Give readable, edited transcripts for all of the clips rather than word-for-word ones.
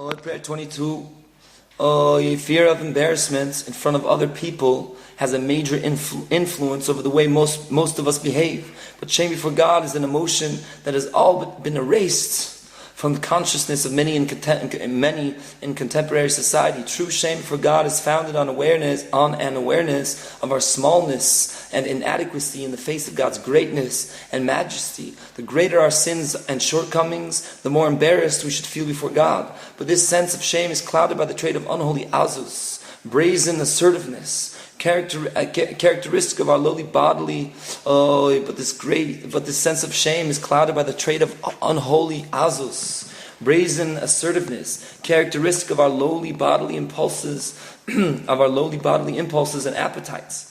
Prayer 22. Fear of embarrassment in front of other people has a major influence over the way most of us behave. But shame before God is an emotion that has all but been erased from the consciousness of many in contemporary society. True shame before God is founded on an awareness of our smallness and inadequacy in the face of God's greatness and majesty. The greater our sins and shortcomings, the more embarrassed we should feel before God. But this sense of shame is clouded by the trait of unholy azus, brazen assertiveness, characteristic of our lowly bodily. But this sense of shame is clouded by the trait of unholy azus, brazen assertiveness, characteristic of our lowly bodily impulses, and appetites.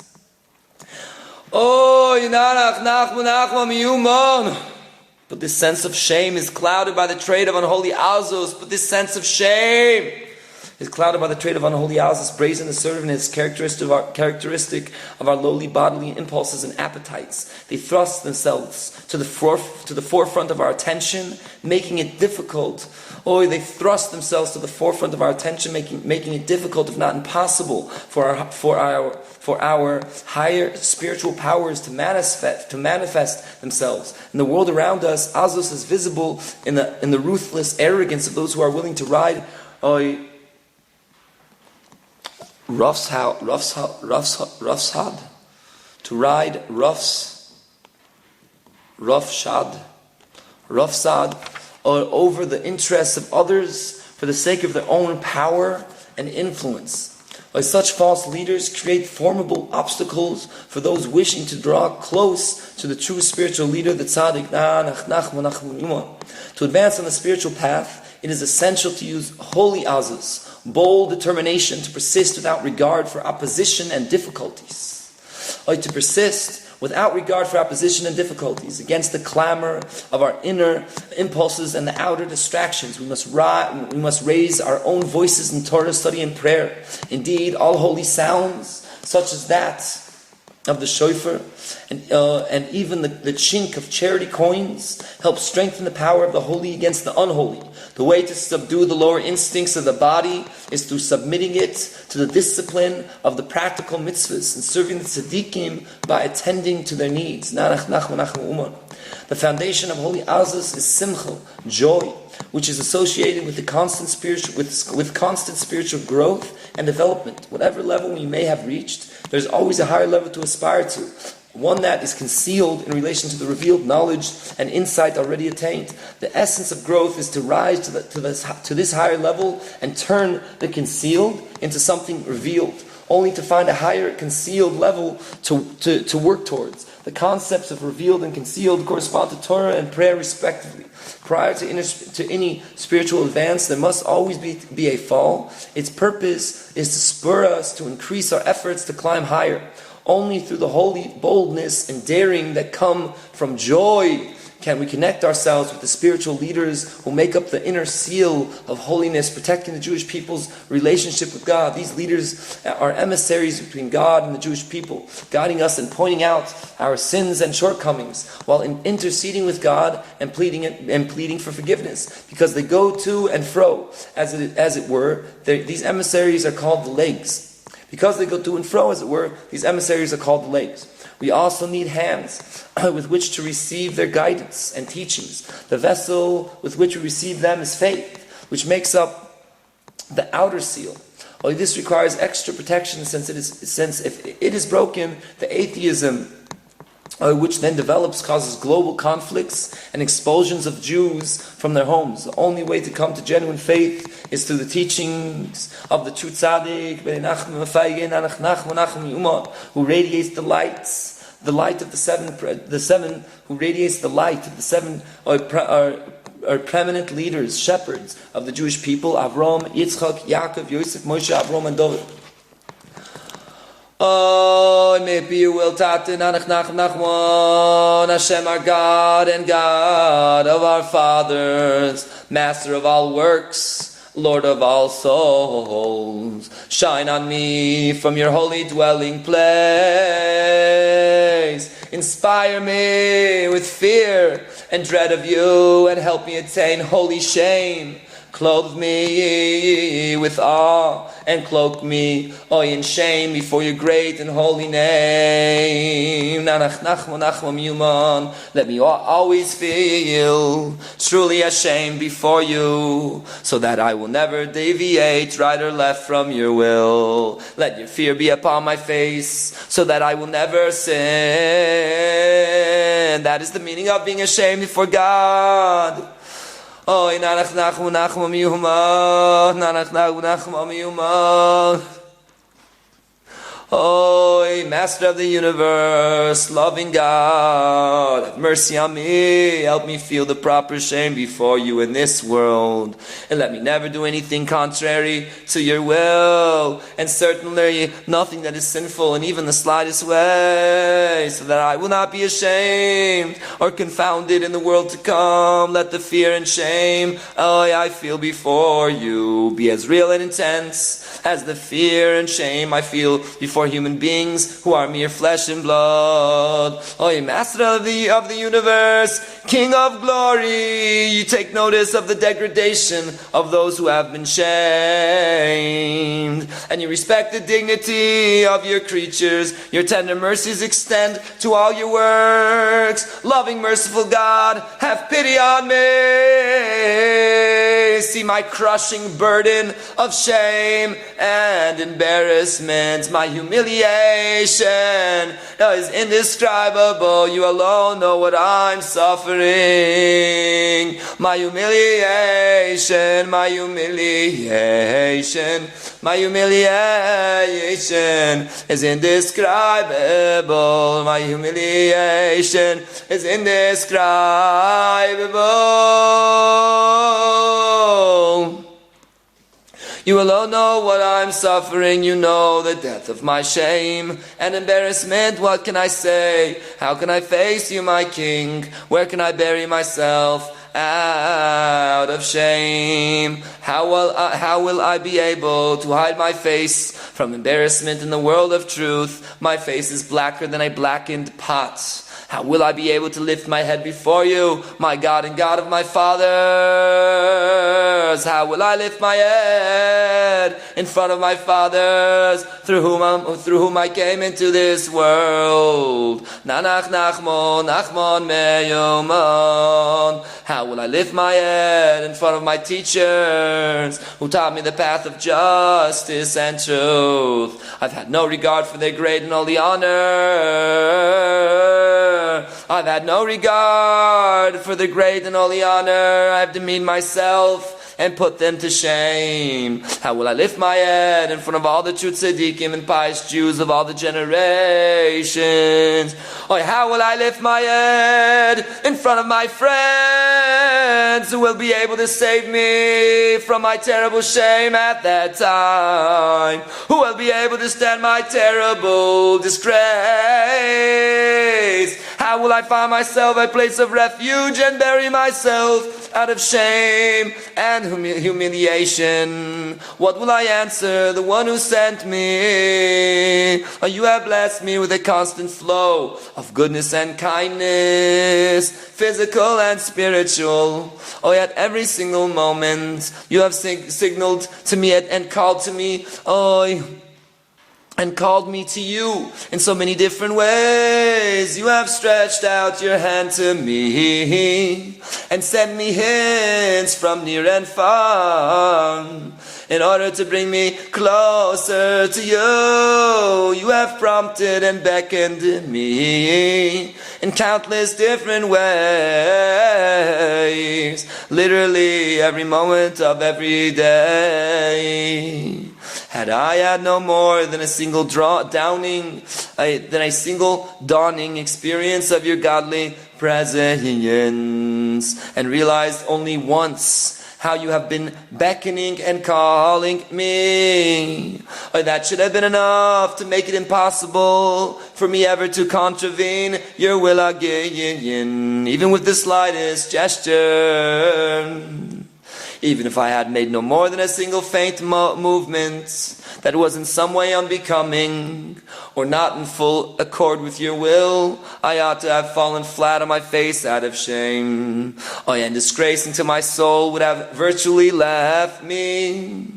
Nanach, nachman, meuman. But this sense of shame is clouded by the trait of unholy azus. But this sense of shame is clouded by the trait of unholy azus, brazen assertiveness, characteristic of our lowly bodily impulses and appetites. They thrust themselves to the forefront of our attention, making it difficult. They thrust themselves to the forefront of our attention, making it difficult, if not impossible, for our higher spiritual powers to manifest themselves. In the world around us, azus is visible in the ruthless arrogance of those who are willing to ride roughshod, over the interests of others for the sake of their own power and influence. Such false leaders create formidable obstacles for those wishing to draw close to the true spiritual leader, the tzaddik, nanach, nachma, nachman. To advance on the spiritual path, it is essential to use holy azus, bold determination to persist without regard for opposition and difficulties. To persist without regard for opposition and difficulties against the clamor of our inner impulses and the outer distractions. We must raise our own voices in Torah study and prayer. Indeed, all holy sounds, such as that of the shofar, and even the chink of charity coins, help strengthen the power of the holy against the unholy. The way to subdue the lower instincts of the body is through submitting it to the discipline of the practical mitzvahs and serving the tzaddikim by attending to their needs. Nanach, nachman, nachman. The foundation of holy azus is simcha, joy, which is associated with constant spiritual growth and development. Whatever level we may have reached, there's always a higher level to aspire to, one that is concealed in relation to the revealed knowledge and insight already attained. The essence of growth is to rise to this higher level and turn the concealed into something revealed, only to find a higher concealed level to work towards. The concepts of revealed and concealed correspond to Torah and prayer respectively. Prior to any spiritual advance, there must always be a fall. Its purpose is to spur us to increase our efforts to climb higher. Only through the holy boldness and daring that come from joy can we connect ourselves with the spiritual leaders who make up the inner seal of holiness, protecting the Jewish people's relationship with God. These leaders are emissaries between God and the Jewish people, guiding us and pointing out our sins and shortcomings, while interceding with God and pleading for forgiveness, because they go to and fro, as it were. These emissaries are called the legs. Because they go to and fro, as it were, these emissaries are called the legs. We also need hands with which to receive their guidance and teachings. The vessel with which we receive them is faith, which makes up the outer seal. This requires extra protection since if it is broken, the atheism which then develops causes global conflicts and expulsions of Jews from their homes. The only way to come to genuine faith is through the teachings of the true tzaddik, nach, nachman, who radiates the light of the seven, who radiates the light of the seven are preeminent leaders, shepherds of the Jewish people: Avram, Yitzchak, Yaakov, Yosef, Moshe, Avram, and David. Maybe you will tate nach, nachman, Hashem our God and God of our fathers, Master of all works, Lord of all souls. Shine on me from your holy dwelling place. Inspire me with fear and dread of you, and help me attain holy shame Clothe me with awe and cloak me, in shame before your great and holy name. Nanach, nachma, meuman. Let me always feel truly ashamed before you, so that I will never deviate right or left from your will. Let your fear be upon my face, so that I will never sin. That is the meaning of being ashamed before God. Nanach, nachma, meuman. Nanach, nachma, meuman. Master of the universe, loving God, have mercy on me. Help me feel the proper shame before you in this world, and let me never do anything contrary to your will, and certainly nothing that is sinful in even the slightest way, so that I will not be ashamed or confounded in the world to come. Let the fear and shame I feel before you be as real and intense as the fear and shame I feel before human beings who are mere flesh and blood. Master of the universe, King of glory, you take notice of the degradation of those who have been shamed, and you respect the dignity of your creatures. Your tender mercies extend to all your works. Loving, merciful God, have pity on me. See my crushing burden of shame and embarrassment. My humiliation is indescribable. You alone know what I'm suffering. My humiliation, my humiliation, my humiliation is indescribable. My humiliation is indescribable. You alone know what I'm suffering. You know the depth of my shame and embarrassment. What can I say? How can I face you, my King? Where can I bury myself out of shame? How will I be able to hide my face from embarrassment in the world of truth? My face is blacker than a blackened pot. How will I be able to lift my head before you, my God and God of my fathers? How will I lift my head in front of my fathers, through whom I came into this world? Nanach, nachman, meuman. How will I lift my head in front of my teachers, who taught me the path of justice and truth? I've had no regard for their great and holy honor. I've had no regard for the great and holy honor. I've demeaned myself and put them to shame. How will I lift my head in front of all the true tzaddikim and pious Jews of all the generations? How will I lift my head in front of my friends who will be able to save me from my terrible shame at that time? Who will be able to stand my terrible disgrace? How will I find myself a place of refuge and bury myself out of shame and humiliation? What will I answer the one who sent me? You have blessed me with a constant flow of goodness and kindness, physical and spiritual. At every single moment you have signaled to me and called to me, and called me to you in so many different ways. You have stretched out your hand to me and sent me hints from near and far in order to bring me closer to you. You have prompted and beckoned me in countless different ways, literally every moment of every day. Had I had no more than a single dawning experience of your godly presence, and realized only once how you have been beckoning and calling me, that should have been enough to make it impossible for me ever to contravene your will again, even with the slightest gesture. Even if I had made no more than a single faint movement, that was in some way unbecoming, or not in full accord with your will, I ought to have fallen flat on my face out of shame. And disgracing to my soul would have virtually left me.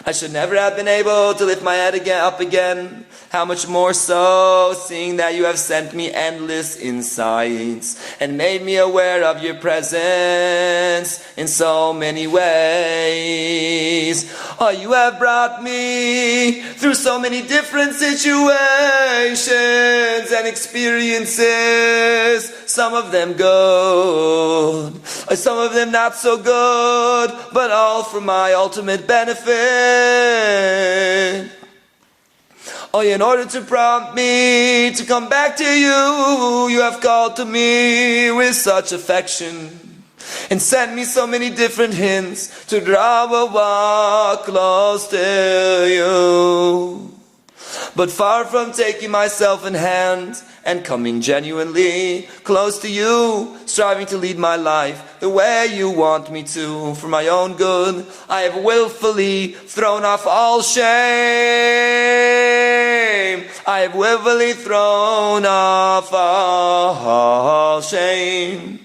I should never have been able to lift my head up again. How much more so, seeing that you have sent me endless insights and made me aware of your presence in so many ways. You have brought me through so many different situations and experiences, some of them good, some of them not so good, but all for my ultimate benefit. In order to prompt me to come back to you, you have called to me with such affection and sent me so many different hints to draw a walk close to you. But far from taking myself in hand and coming genuinely close to you, striving to lead my life the way you want me to, for my own good, I have willfully thrown off all shame. I have willfully thrown off all shame.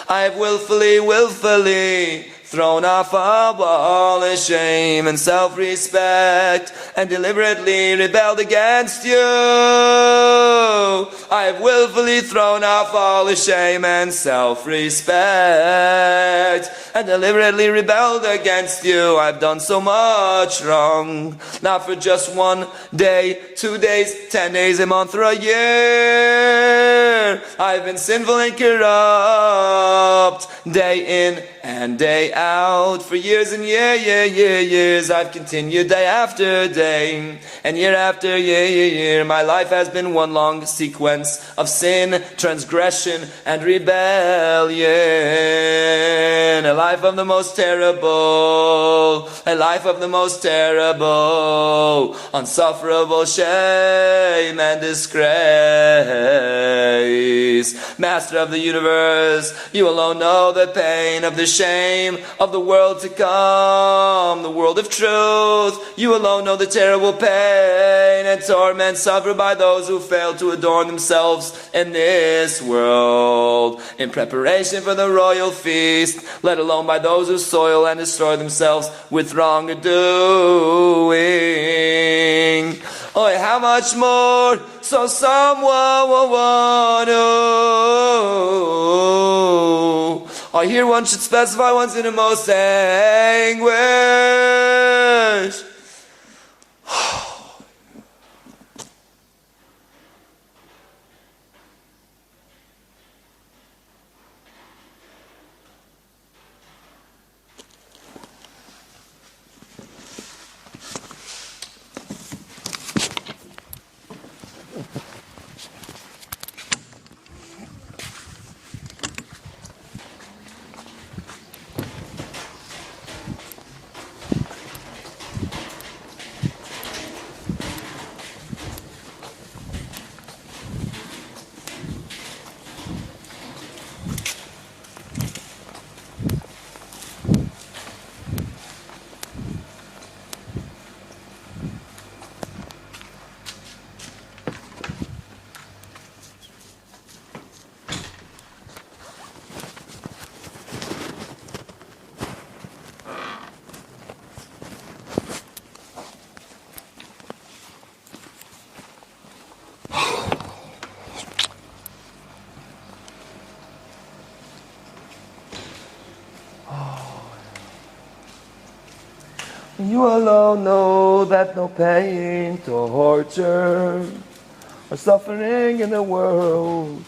I have willfully thrown off all shame and self-respect, and deliberately rebelled against you. I have willfully thrown off all shame and self-respect, and deliberately rebelled against you. I've done so much wrong, not for just 1 day, 2 days, 10 days, a month, or a year. I've been sinful and corrupt, day in and day out, for years and years. I've continued day after day, and year after year. My life has been one long sequence of sin, transgression, and rebellion. A life of the most terrible, unsufferable shame and disgrace. Master of the universe, you alone know the pain of the shame of the world to come, the world of truth. You alone know the terrible pain and torment suffered by those who fail to adorn themselves in this world in preparation for the royal feast, let alone by those who soil and destroy themselves with wrongdoing. How much more so someone who here one should specify one's innermost anguish. You alone know that no pain, torture, or suffering in the world.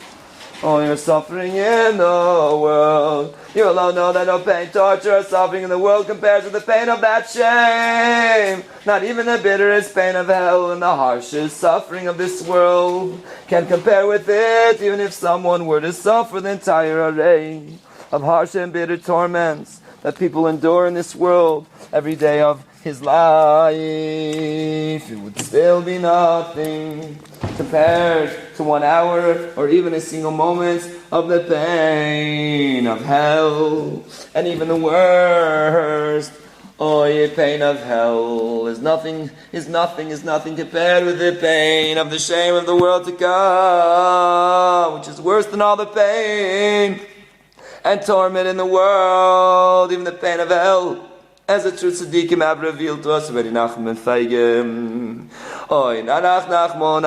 You're suffering in the world. You alone know that no pain, torture, or suffering in the world compares with the pain of that shame. Not even the bitterest pain of hell and the harshest suffering of this world can compare with it, even if someone were to suffer the entire array of harsh and bitter torments that people endure in this world every day of his life. It would still be nothing compared to 1 hour or even a single moment of the pain of hell. And even the worst Oh, the pain of hell is nothing compared with the pain of the shame of the world to come, which is worse than all the pain and torment in the world, even the pain of hell, as the true tzaddikim have revealed to us already. Nachman feigim. Oy, nanach, nachman,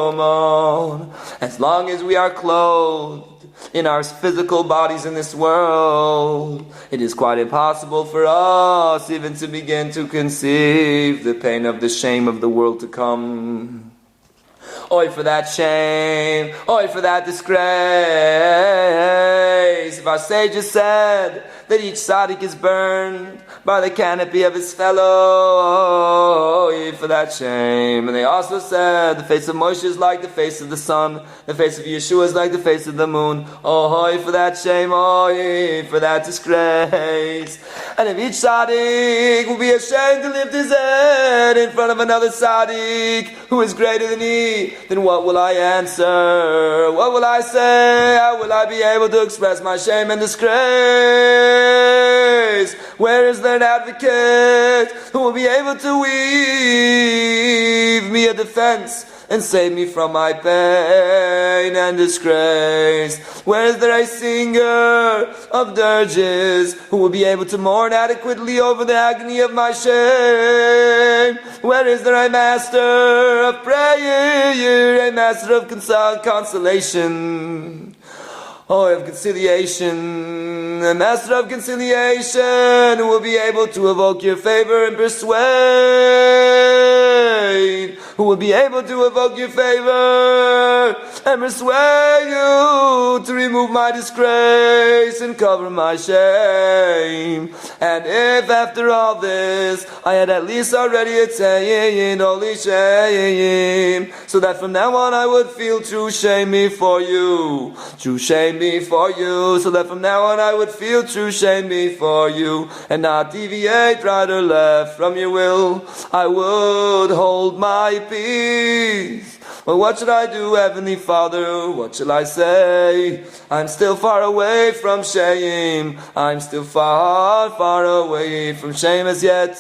meuman. As long as we are clothed in our physical bodies in this world, it is quite impossible for us even to begin to conceive the pain of the shame of the world to come. Oy for that shame, oy for that disgrace. If our sages said that each tzaddik is burned by the canopy of his fellow, oy for that shame. And they also said the face of Moshe is like the face of the sun, the face of Yeshua is like the face of the moon. Oy for that shame, oy for that disgrace. And if each tzaddik will be ashamed to lift his head in front of another tzaddik who is greater than he, then what will I answer? What will I say? How will I be able to express my shame and disgrace? Where is there an advocate who will be able to weave me a defense and save me from my pain and disgrace? Where is there a singer of dirges who will be able to mourn adequately over the agony of my shame? Where is there a master of prayer, a master of consolation? Oh, of conciliation, a master of conciliation who will be able to evoke your favor and persuade, who will be able to evoke your favor and persuade you to remove my disgrace and cover my shame. And if after all this I had at least already attained holy shame, so that from now on I would feel true shame before you, true shame before you, so that from now on I would feel true shame before you, and not deviate right or left from your will, I would hold my peace. Well, what should I do, Heavenly Father? What shall I say? I'm still far away from shame. I'm still far, far away from shame as yet.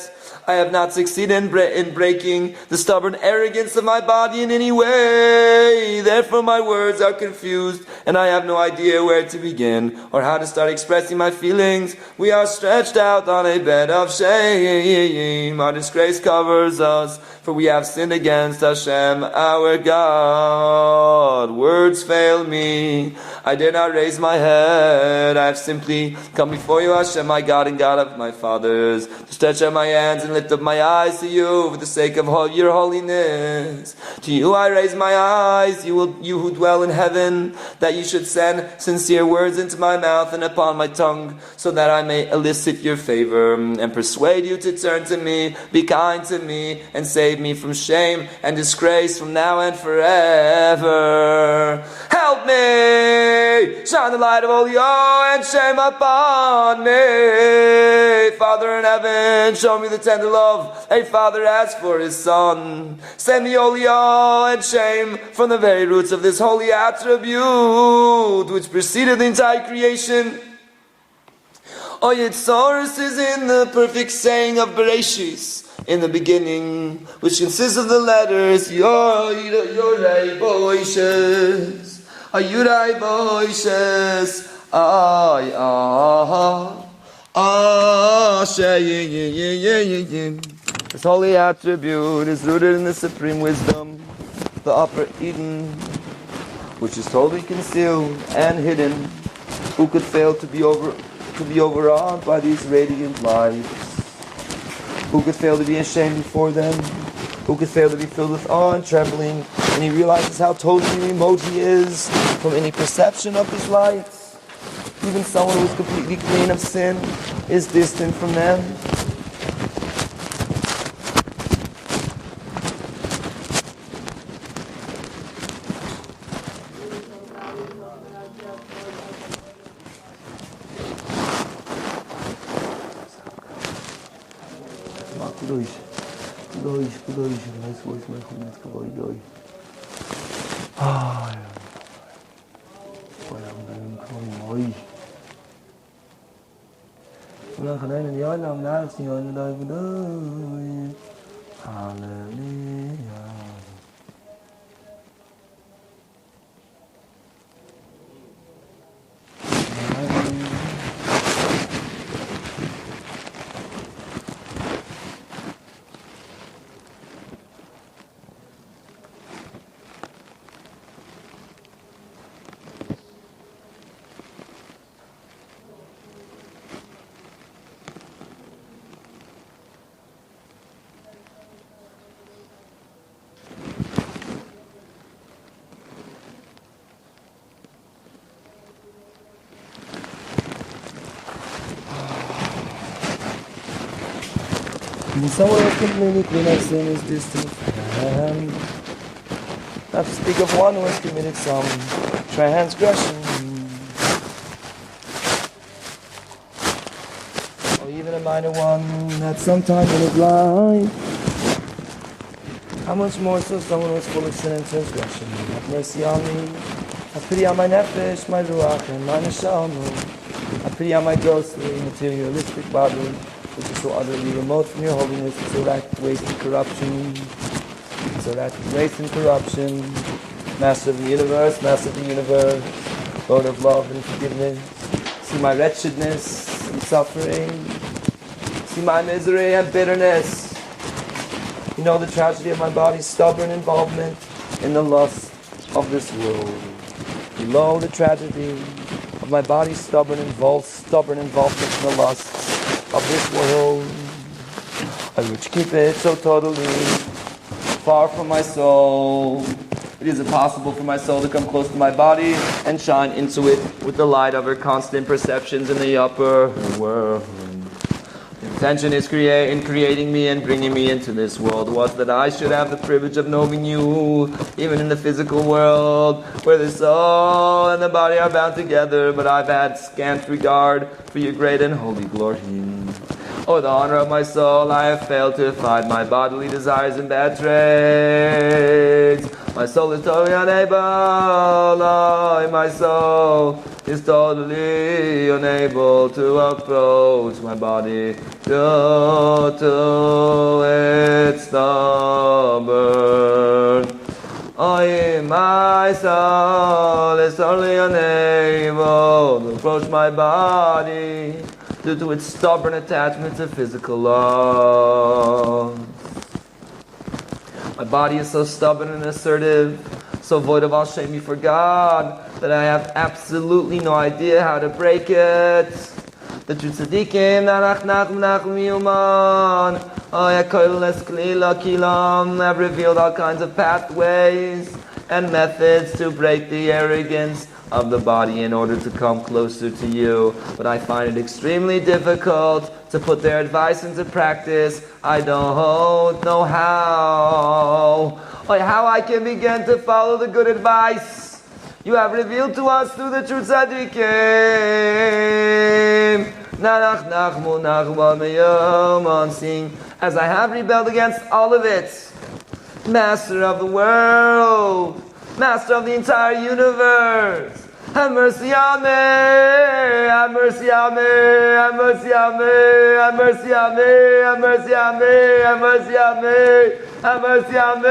I have not succeeded in breaking the stubborn arrogance of my body in any way. Therefore my words are confused, and I have no idea where to begin or how to start expressing my feelings. We are stretched out on a bed of shame. Our disgrace covers us, for we have sinned against Hashem, our God. Words fail me. I dare not raise my head. I have simply come before you, Hashem, my God and God of my fathers, to stretch out my hands and lift up my eyes to you for the sake of your holiness. To you I raise my eyes, you who dwell in heaven, that you should send sincere words into my mouth and upon my tongue, so that I may elicit your favor and persuade you to turn to me, be kind to me, and save me from shame and disgrace from now and forever. Help me! Shine the light of holier and shame upon me. Father in heaven, show me the tender love a father has for his son. Send me holier and shame from the very roots of this holy attribute which preceded the entire creation. Oh, its source is in the perfect saying of Bereshis, in the beginning, which consists of the letters Yorei Boishes, Ayurai Boishes, Ay, This holy attribute is rooted in the supreme wisdom, the upper Eden, which is totally concealed and hidden. Who could fail to be overawed by these radiant lights? Who could fail to be ashamed before them? Who could fail to be filled with awe and trembling when he realizes how totally remote he is from any perception of these lights? Even someone who is completely clean of sin is distant from them. Hallelujah. Someone else completely clean up sin is distant. Not to speak of one who has committed some transgression, or even a minor one at some time in his life. How much more so someone who is full of sin and transgression? Have mercy on me. Have pity on my nefesh, my ruach, and my neshama. Have pity on my ghostly, materialistic body, which is so utterly remote from your holiness, so racked with waste and corruption, Master of the universe, Lord of love and forgiveness. See my wretchedness and suffering, see my misery and bitterness. You know the tragedy of my body's stubborn involvement in the lust of this world. You know the tragedy of my body's stubborn involvement in the lust of this world, which keep it so totally far from my soul. It is impossible for my soul to come close to my body and shine into it with the light of her constant perceptions in the upper world. The intention is in creating me and bringing me into this world was that I should have the privilege of knowing you, even in the physical world, where the soul and the body are bound together, but I've had scant regard for your great and holy glory. Oh, the honor of my soul, I have failed to find my bodily desires and bad traits. My soul is totally unable, my soul is totally unable to approach my body due to its stubborn. Oh, my soul is totally unable to approach my body due to its stubborn attachment to physical love. My body is so stubborn and assertive, so void of all shame for God, that I have absolutely no idea how to break it. The true tzaddikim, nanach, nachman, meuman, holiest have revealed all kinds of pathways and methods to break the arrogance of the body in order to come closer to you. But I find it extremely difficult to put their advice into practice. I don't know how I can begin to follow the good advice you have revealed to us through the true tzaddikim. Nanach, nachman, meuman, seeing as I have rebelled against all of it. Master of the world, Master of the entire universe, have mercy on me, have mercy on me, have mercy on me, have mercy on me, have mercy on me, have mercy on me, have mercy on me.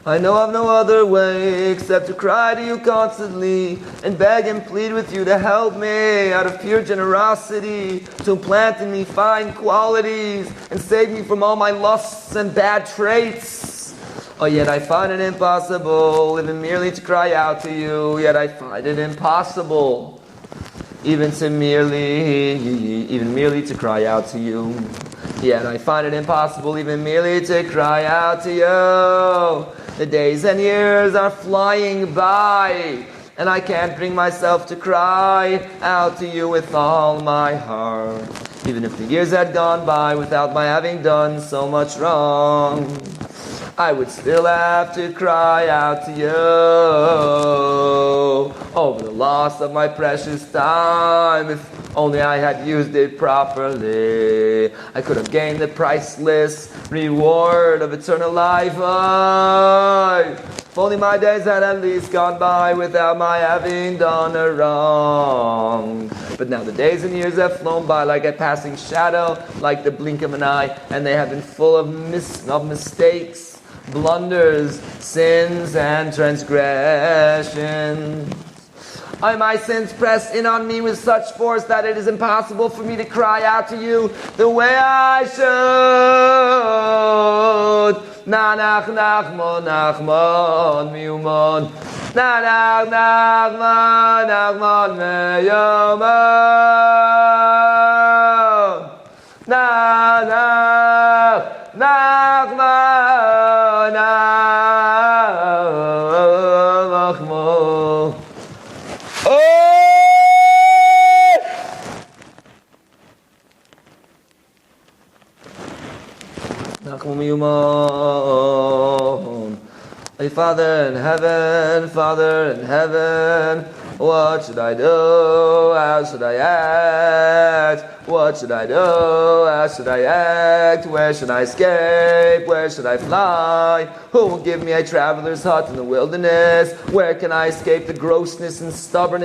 I know of no other way except to cry to you constantly and beg and plead with you to help me out of pure generosity, to implant in me fine qualities and save me from all my lusts and bad traits. Oh, yet I find it impossible even merely to cry out to you. Yet I find it impossible even merely to cry out to you. Yet I find it impossible even merely to cry out to you. The days and years are flying by, and I can't bring myself to cry out to you with all my heart. Even if the years had gone by without my having done so much wrong, I would still have to cry out to you over the loss of my precious time. If only I had used it properly, I could have gained the priceless reward of eternal life. If only my days had at least gone by without my having done a wrong. But now the days and years have flown by like a passing shadow, like the blink of an eye, and they have been full of mistakes, blunders, sins, and transgressions. My sins press in on me with such force that it is impossible for me to cry out to you the way I should. Nanach, nachma, nachman, meuman. Nanach, nachma, nachman, meuman. Nanach, nachma, nachma. Meuman. Hey, Father in heaven, what should I do? How should I act? What should I do? How should I act? Where should I escape? Where should I fly? Who will give me a traveler's hut in the wilderness? Where can I escape the grossness and stubbornness